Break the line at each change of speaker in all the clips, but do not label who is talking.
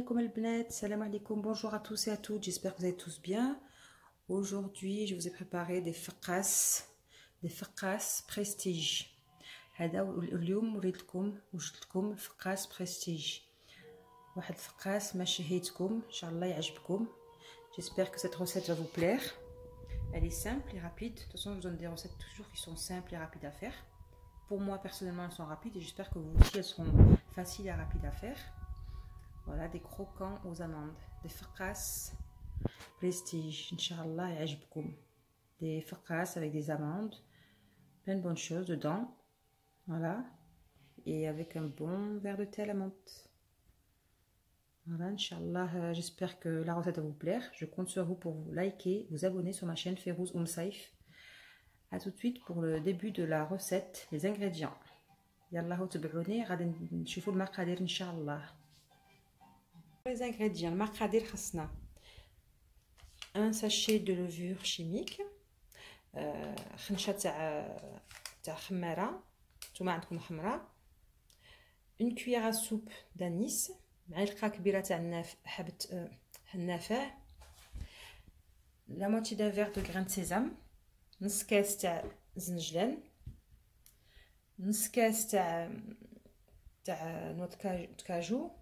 alaikum al-bnat, salam alaikum, bonjour à tous et à toutes, j'espère que vous allez tous bien. Aujourd'hui, je vous ai préparé des faqas prestige. هذا اليوم وريتكم وجدتكم الفقاس بريستيج. واحد الفقاس ما شهيتكم ان شاء الله يعجبكم. J'espère que cette recette va vous plaire. Elle est simple et rapide. De toute façon, je vous donne des recettes toujours qui sont simples et rapides à faire. Pour moi, personnellement, elles sont rapides et j'espère que vous aussi, elles seront faciles et rapides à faire. Voilà, des croquants aux amandes. Des faqas prestige. Inch'Allah, ya'jibkoum. Des faqas avec des amandes. Plein de bonnes choses dedans. Voilà. Et avec un bon verre de thé à la menthe. Voilà, Inch'Allah, j'espère que la recette va vous plaire. Je compte sur vous pour vous liker, vous abonner sur ma chaîne Férouz Saïf. A tout de suite pour le début de la recette, les ingrédients. Yallah تبعوني غادي نشوفوا المقادير إن شاء الله. Les ingrédients, المقادير خاصنا un sachet de levure chimique, خنشة تاع خمارة نتوما عندكم خمرة, une cuillère à soupe d'anis, معلقة كبيرة تاع حبة النافع, la moitié d'un verre de grains de sésame, نص كاس تاع زنجلان, نص كاس تاع noix de cajou,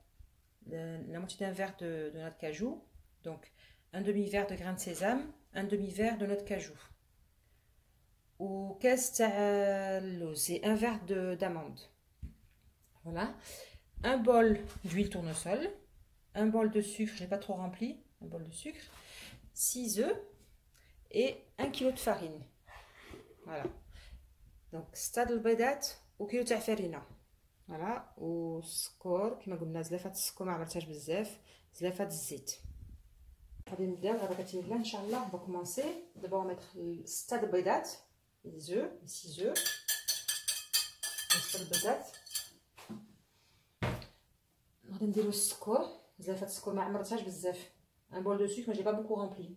la moitié d'un verre de noix de cajou, donc un demi-verre de grains de sésame, un demi-verre de noix de cajou, ou كاس تاع اللوز, et un verre d'amande. Voilà, un bol d'huile tournesol, un bol de sucre, je n'ai pas trop rempli, un bol de sucre, 6 œufs et 1 kg de farine. Voilà, donc ستة البيضات وكيلو تاع فرينه. فوالا, والسكر كما قلنا زلافه السكر ما عملتهاش بزاف, زلافه الزيت. غادي نبداو غدا كتبان ان شاء الله. on va commencer d'abord à mettre 6 البيضات, les œufs, 6 œufs, 6 البيضات. غادي نديرو السكر, زلافه السكر ما عمرتهاش بزاف, un bol de sucre mais j'ai pas beaucoup rempli.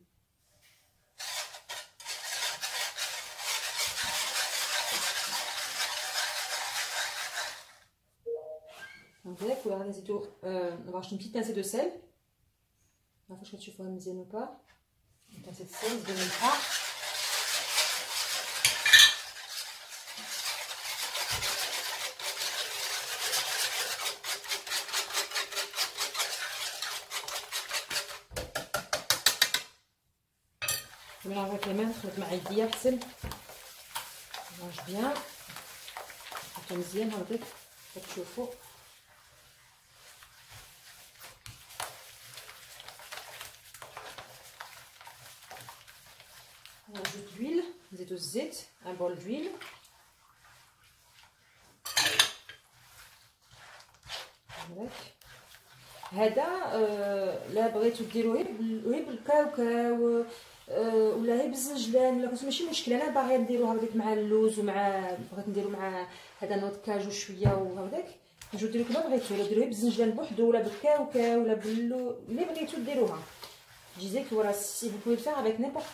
هكذاك, وغادي نزيدو نبغي une petite pincée de sel. ما عرفتش كتشوفوها مزيان ولا با. une pincée de sel, نزيدو الملحه, نمرج avec les mains, نخلط مع يديا حسن, نمرج بيان حتى مزيان هكذاك كتشوفوا. On ajoute l'huile, نزيدو الزيت, un bol d'huile. هذا لا بغيتو ديروه غير بالكاوكاو ولا غير بالزنجلان ولا ماشي مشكل. انا باغيه نديروها هكذاك مع اللوز, ومع بغيت نديرو مع هذا نوض كاجو شويه وهكذاك, نجيو ديرو كما بغيتو, ولا ديروه بالزنجلان بوحدو ولا بالكاوكاو ولا اللي بغيتو ديروها. Je disais que voilà, si vous pouvez le faire avec n'importe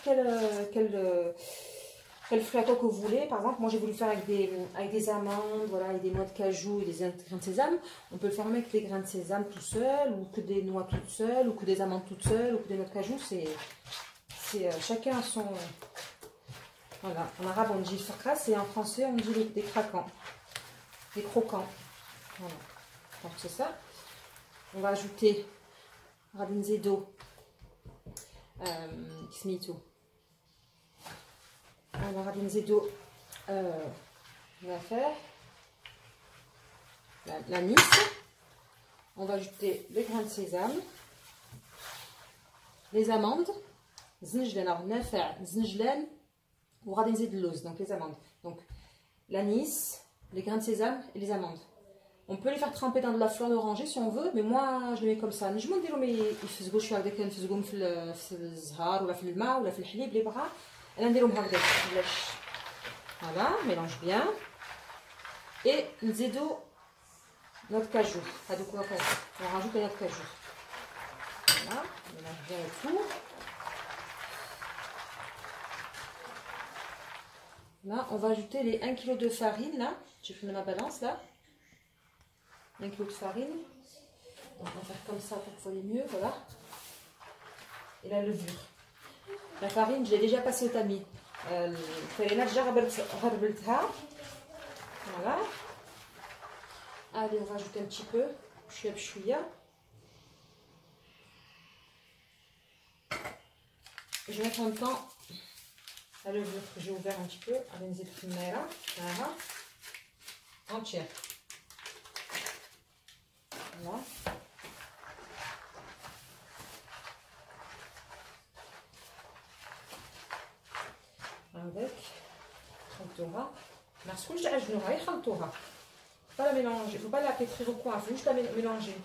quel flacon que vous voulez. Par exemple, moi j'ai voulu faire avec des amandes, voilà, avec des noix de cajou et des grains de sésame. On peut le faire avec des grains de sésame tout seul, ou que des noix toutes seules, ou que des amandes toutes seules, ou que des noix de cajou. C'est chacun a son. Voilà, en arabe on dit faqas et en français on dit des craquants, des croquants. Voilà, donc c'est ça. On va ajouter radinzé d'eau. سميتو انا غادي نزيدو on va faire l'anis. On va ajouter les grains de sésame, les amandes, زنجلان, alors نافع زنجلان, وغادي نزيد اللوز, donc les amandes, donc l'anis, les grains de sésame et les amandes. On peut les faire tremper dans de la fleur d'oranger si on veut, mais moi je les mets comme ça. نجمو نديرهم يفزقوا شويه هكذاك, نفزقوهم في الزهر ولا في الماء ولا في الحليب اللي بغا. انا نديرهم هكذاك بلاش. فوالا, ميلونج بيان et نزيدو نوت كاجو هذوك هكا, on rajoute la noix de cajou. Voilà, mélange bien le tout. Là, on va ajouter les 1 kg de farine là. J'ai pris ma balance là. 1 kg de farine. on va faire comme ça pour que vous voyez mieux, voilà. Et la levure. La farine, je l'ai déjà passée au tamis. Voilà. Allez, on va ajouter un petit peu. Chouïa. Je vais mettre en même temps la levure que j'ai ouvert un petit peu. Voilà. Entière. Voilà. Avec خلطوها ما تسكنش تعجنوها غير خلطوها pas la mélanger, faut pas la pétrir au coin, faut juste la mélanger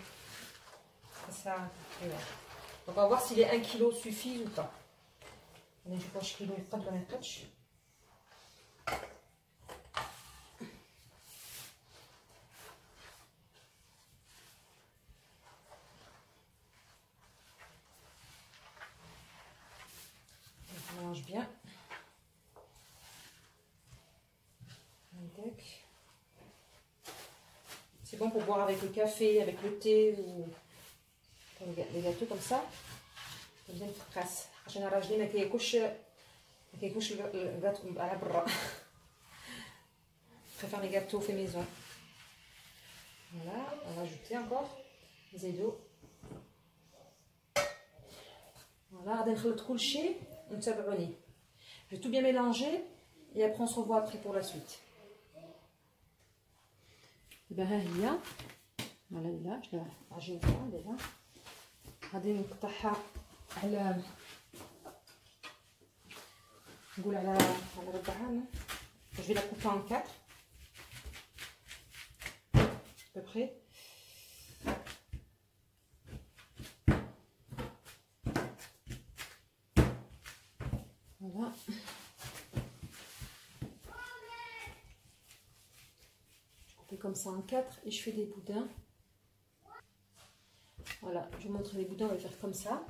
ça. On va voir si les 1 kg suffisent ou pas. انا نشوف واش كيلو يقد ولا ما يقدش. On mélange bien. C'est bon pour boire avec le café, avec le thé ou les gâteaux comme ça. C'est bien efficace. عشان الراجلين ما كياكلش الغاتو على برا. Préfère les gâteaux faits maison. Voilà, on va ajouter encore les œufs. Voilà, غادي نخلط كلشي ونتابعوني. Je vais tout bien mélanger et après on se revoit après pour la suite. دابا ها هي لا شنو عجينتها دابا غادي نقطعها على نقول على ربعها. Je vais la couper en 4 à peu près. Voilà. Comme ça en 4 et je fais des boudins. Voilà, je vous montre les boudins, on va les faire comme ça.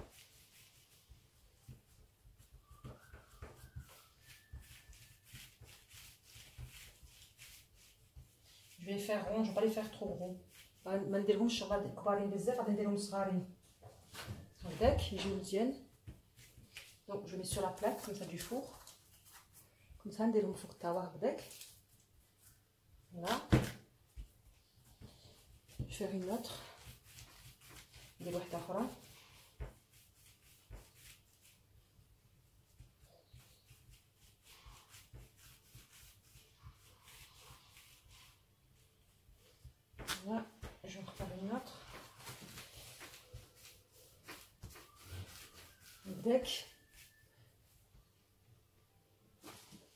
Je vais les faire ronds, je ne vais pas les faire trop gros. ما نديرهمش كبارين بزاف، غادي نديرهم صغارين هكذاك يجيو مزيان. Donc je mets sur la plaque comme ça du four. Comme ça نديرهم فوق التاوا هكذاك. Voilà. Je vais faire une autre. ندير واحدة أخرى. Voilà, je vais en refaire une autre. هكذاك.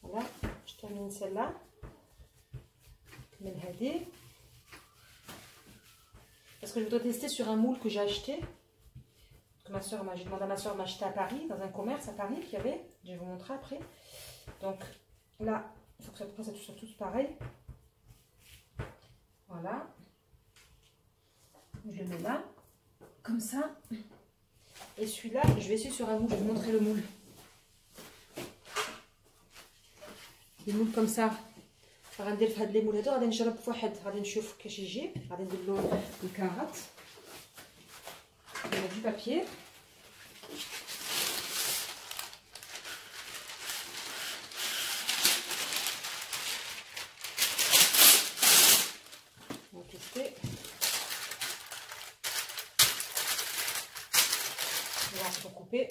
Voilà, je termine celle-là. من هذه. Parce que je voudrais tester sur un moule que j'ai acheté. Que ma soeur j'ai demandé à ma soeur de m'acheter à Paris, dans un commerce à Paris qu'il y avait. Je vais vous montrer après. Donc là, il faut que ça soit tous pareil. Voilà. Je le mets là, comme ça. Et celui-là, je vais essayer sur un moule. Je vais vous montrer le moule. Des moules comme ça. غندير في هاد لي مول هادو غادي نجرب في واحد غادي نشوف كيفاش يجي. غادي ندير له الكارات ولا دي بابيي. On va tester. On va se recouper.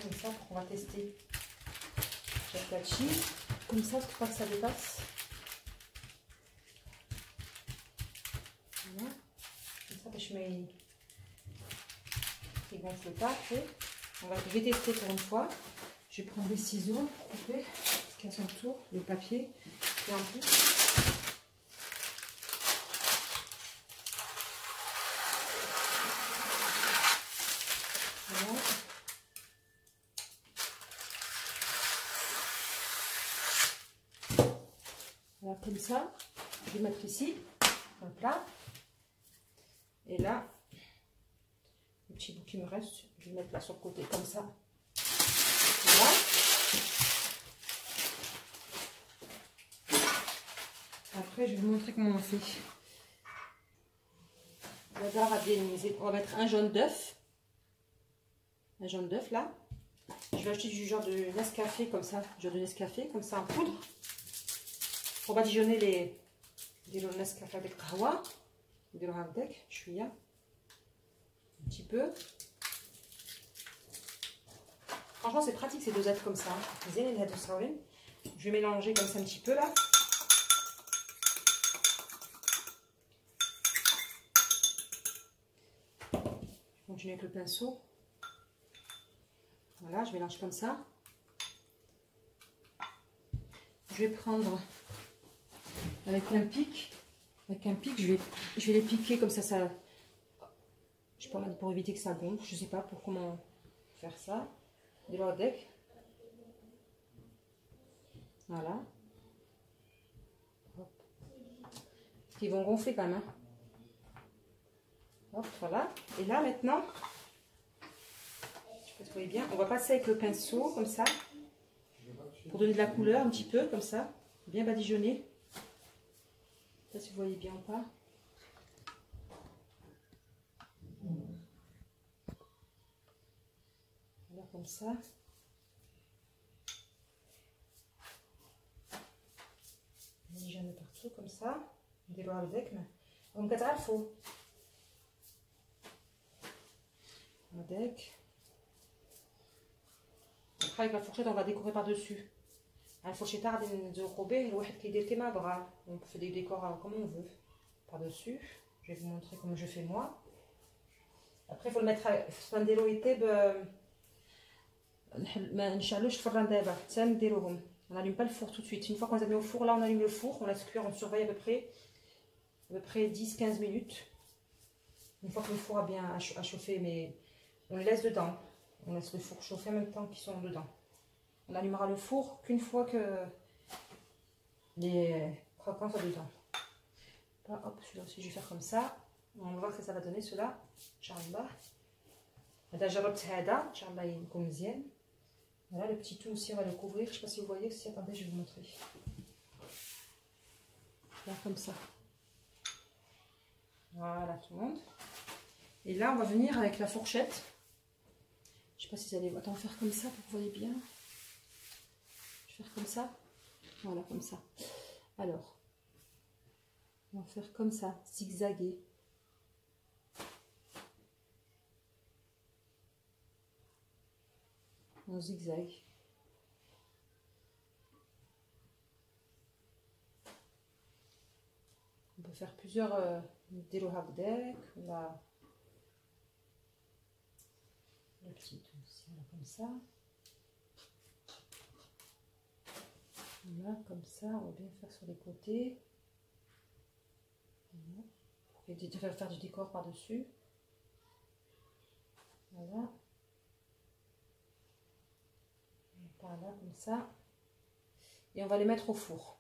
Comme ça, on va tester. J'ajoute la cheese, comme ça, pour pas que ça dépasse. Voilà. Comme ça, je mets. Il gonfle pas après. Je vais tester pour une fois. Je vais prendre des ciseaux pour couper. Parce qu'il y a son tour, le papier. Et en plus. Voilà. Voilà, comme ça, je vais mettre ici, dans le plat. Et là, le petit bout qui me reste, je vais mettre là sur le côté, comme ça. Voilà. Après, je vais vous montrer comment on fait. On va mettre un jaune d'œuf. Un jaune d'œuf là. Je vais acheter du genre de Nescafé comme ça. Du genre de Nescafé comme ça en poudre. Pour badigeonner les Nescafé avec kahwa. Je suis là. Un petit peu. Franchement, c'est pratique ces dosettes comme ça. Je vais mélanger comme ça un petit peu là. Je continue avec le pinceau. Voilà, je mélange comme ça. Je vais prendre avec un pic. Avec un pic, je vais les piquer comme ça. Je sais pas, pour éviter que ça gonfle. Je sais pas pour comment faire ça. Voilà. Hop. Ils vont gonfler quand même. Hein. Hop, voilà. Et là maintenant, je sais pas si vous voyez bien, on va passer avec le pinceau comme ça. Pour donner de la couleur un petit peu comme ça. Bien badigeonner. Je sais pas si vous voyez bien ou pas. Voilà comme ça. Badigeonner partout comme ça. نديرو هكذاك راكم كتعرفوا هذاك. Après avec la fourchette on va décorer par dessus. La fourchette غادي نذوقوا به الواحد كيدير كيما بغا. On fait des décors comme on veut par dessus. Je vais vous montrer comment je fais moi. Après il faut le mettre خصنا نديرو يطيب ما نشعلوش الفران دابا حتى نديروهم. On n'allume pas le four tout de suite. Une fois qu'on les a mis au four, là on allume le four, on laisse cuire, on surveille à peu près 10-15 minutes. Une fois que le four a bien chauffé, mais on les laisse dedans. On laisse le four chauffer en même temps qu'ils sont dedans. On allumera le four qu'une fois que les croquants sont dedans. Là, hop, celui-là aussi je vais faire comme ça. On va voir ce que ça va donner cela. Inch'Allah. هذا جربت هذا إن شاء الله يكون مزيان. Voilà, le petit tout aussi, on va le couvrir. Je ne sais pas si vous voyez. Si, attendez, je vais vous montrer. Là, comme ça. Voilà, tout le monde. Et là, on va venir avec la fourchette. Je ne sais pas si vous allez... Attends, faire comme ça pour que vous voyez bien. Je vais faire comme ça. Voilà, comme ça. Alors, on va faire comme ça, zigzaguer. On zigzag. On peut faire plusieurs نديرو هكذاك ولا le petit aussi comme ça. Voilà, comme ça, on va bien faire sur les côtés. Voilà. Pour faire du décor par-dessus. Voilà. Par là, comme ça. Et on va les mettre au four.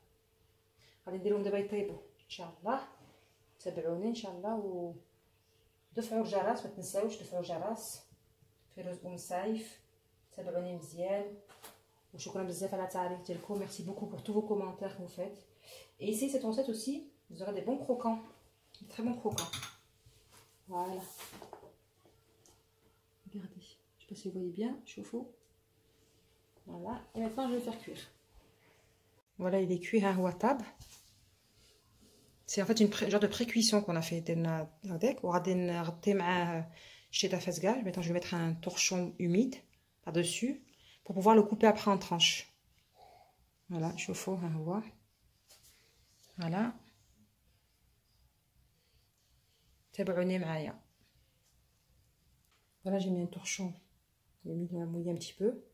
غادي نديرهم دابا يطيبوا ان شاء الله. تابعوني ان شاء الله ودفعوا الجرس، ما تنساوش دفعوا الجرس في رزق مسايف. تابعوني مزيان وشكرا بزاف على التعليق ديالكم. Merci beaucoup pour tous vos commentaires que vous faites. Et essayez cette recette aussi, vous aurez des bons croquants, des très bons croquants. Voilà. Regardez, je sais pas si vous voyez bien, chauffe-eau. Voilà, et maintenant je vais le faire cuire. Voilà, il est cuit à Watab. C'est en fait une genre de pré-cuisson qu'on a fait. Maintenant je vais mettre un torchon humide par-dessus pour pouvoir le couper après en tranches. Voilà, chauffe-eau. Voilà. Voilà, j'ai mis un torchon humide, on a mouillé un petit peu.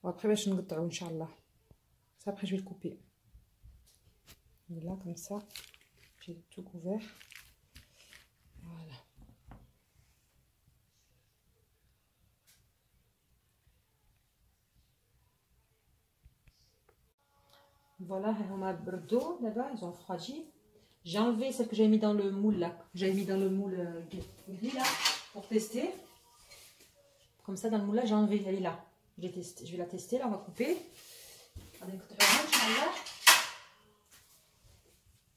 Après, je vais le couper, Inch'Allah. Ça, après, je vais le couper. Et là, comme ça, j'ai tout couvert. Voilà. Voilà, ils ont refroidi. J'ai enlevé celle que j'avais mis dans le moule là. J'avais mis dans le moule gris là pour tester. Comme ça, dans le moulage, j'ai enlevé. Elle est là. Je vais la tester. Là, on va couper.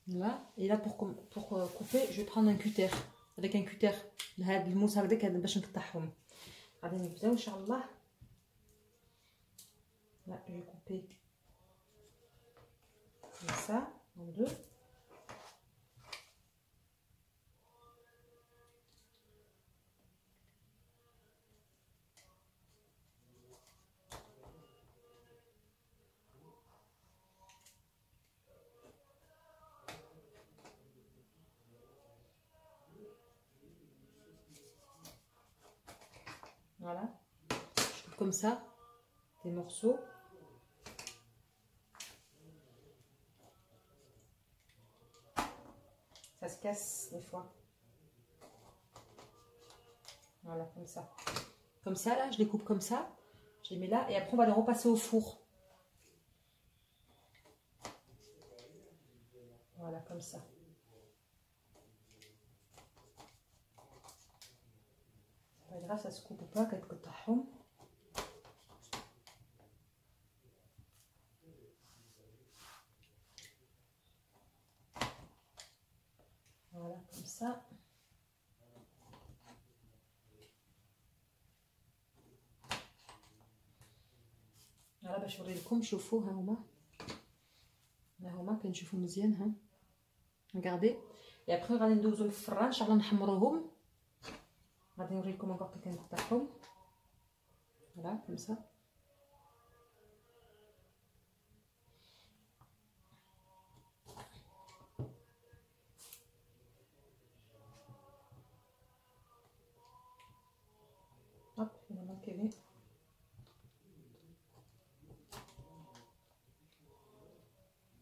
Voilà. Et là, pour couper, je vais prendre un cutter. Avec un cutter. هاد الموس هكذاك باش نقطعهم. غادي نبداو ان شاء الله. Là, je vais couper comme ça, en deux. Voilà, je coupe comme ça, des morceaux. Ça se casse des fois. Voilà, comme ça. Comme ça, là, je les coupe comme ça. Je les mets là et après, on va les repasser au four. Voilà, comme ça. Pas grave, ça se coupe pas, quelques tahons. Voilà, comme ça. Voilà, باش نوريلكم شوفوا ها هما كنشوفوا مزيان ها. Regardez. Et après غادي ندوزو للفران ان شاء الله نحمروهم. غادي نوريلكم encore كيف كنقطعهم. Voilà, comme ça. Hop, il en manque une.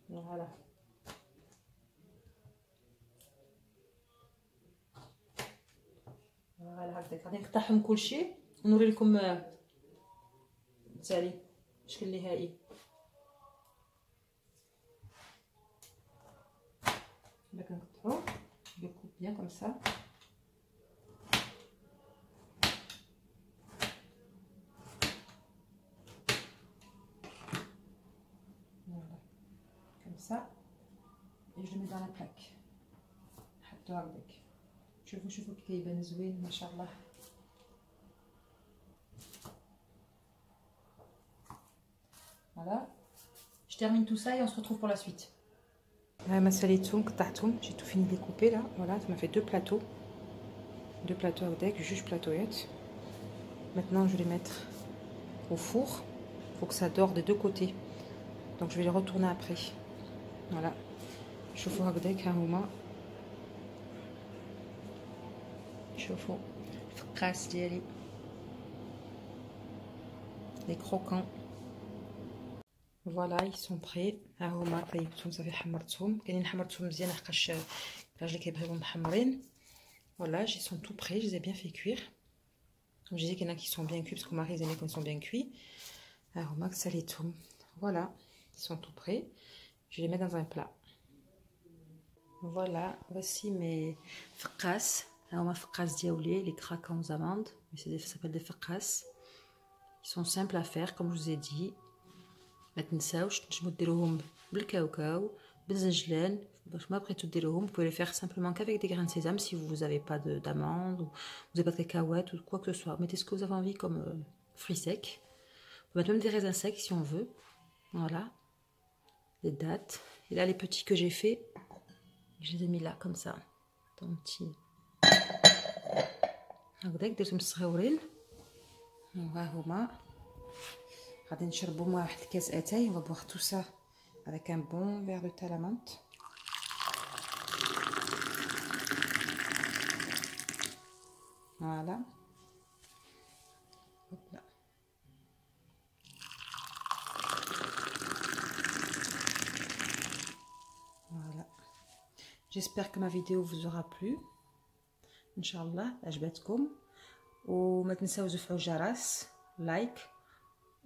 Voilà. Voilà هكذاك غادي نقطعهم كلشي ونوري لكم التالي الشكل النهائي. Là كنقطعو je coupe bien comme ça. Voilà, comme ça et je le mets dans la plaque. نحطو هكذاك. شوفوا كي كيبان زوين ما شاء الله. Voilà. Je termine tout ça et on se retrouve pour la suite. J'ai tout fini de les couper là. Voilà, ça m'a fait deux plateaux. Deux plateaux avec juge plateauette. Maintenant, je vais les mettre au four. Il faut que ça dore des deux côtés. Donc, je vais les retourner après. Voilà. شوفوا هكذاك ها هما. شوفوا الفقاس ديالي. Les croquants. Voilà, ils sont prêts. ها هما طيبتهم صافي حمرتهم. كاينين حمرتهم مزيان لحقاش الراجل كيبغيهم محمرين. Voilà, ils sont tout prêts, je les ai bien fait cuire. Comme je disais qu'il y en a qui sont bien cuits parce que Marie les aimait quand ils sont bien cuits. Alors Max salitoum. Voilà, ils sont tout prêts. Je vais les mettre dans un plat. Voilà, voici mes faqas. Alors ma faqas diaoulé, les craquants aux amandes, mais ça s'appelle des faqas. Ils sont simples à faire comme je vous ai dit. ما تنساوش تنجموا ديروهم بالكاوكاو بالزنجلان باش ما بغيتو ديروهم. Vous pouvez les faire simplement qu'avec des grains de sésame si vous n'avez pas d'amandes ou vous n'avez pas de cacahuètes ou quoi que ce soit. Mettez ce que vous avez envie comme fruits secs. On peut mettre même des raisins secs si on veut. Voilà, les dattes. Et là les petits que j'ai fait, je les ai mis là comme ça dans un petit هكذاك درتهم صغيورين. وها هما غادي نشربوا مع واحد الكاس اتاي. On va boire tout ça avec un bon verre de thé à la menthe. Voilà. Hop là. Voilà. J'espère que ma vidéo vous aura plu. Inch'Allah, عجبتكم. وما تنساوش تفعلوا الجرس لايك.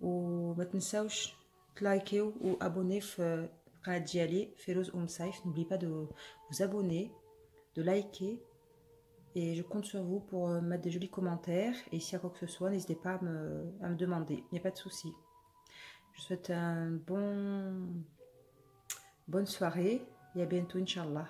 وما تنساوش تلايكيو وابوني في القناه ديالي فيروز سايف. N'oubliez pas de vous abonner, de liker Et je compte sur vous pour mettre des jolis commentaires. Et s'il y a quoi que ce soit, n'hésitez pas à me demander. Il n'y a pas de souci. Je vous souhaite bonne soirée et à bientôt, Inch'Allah.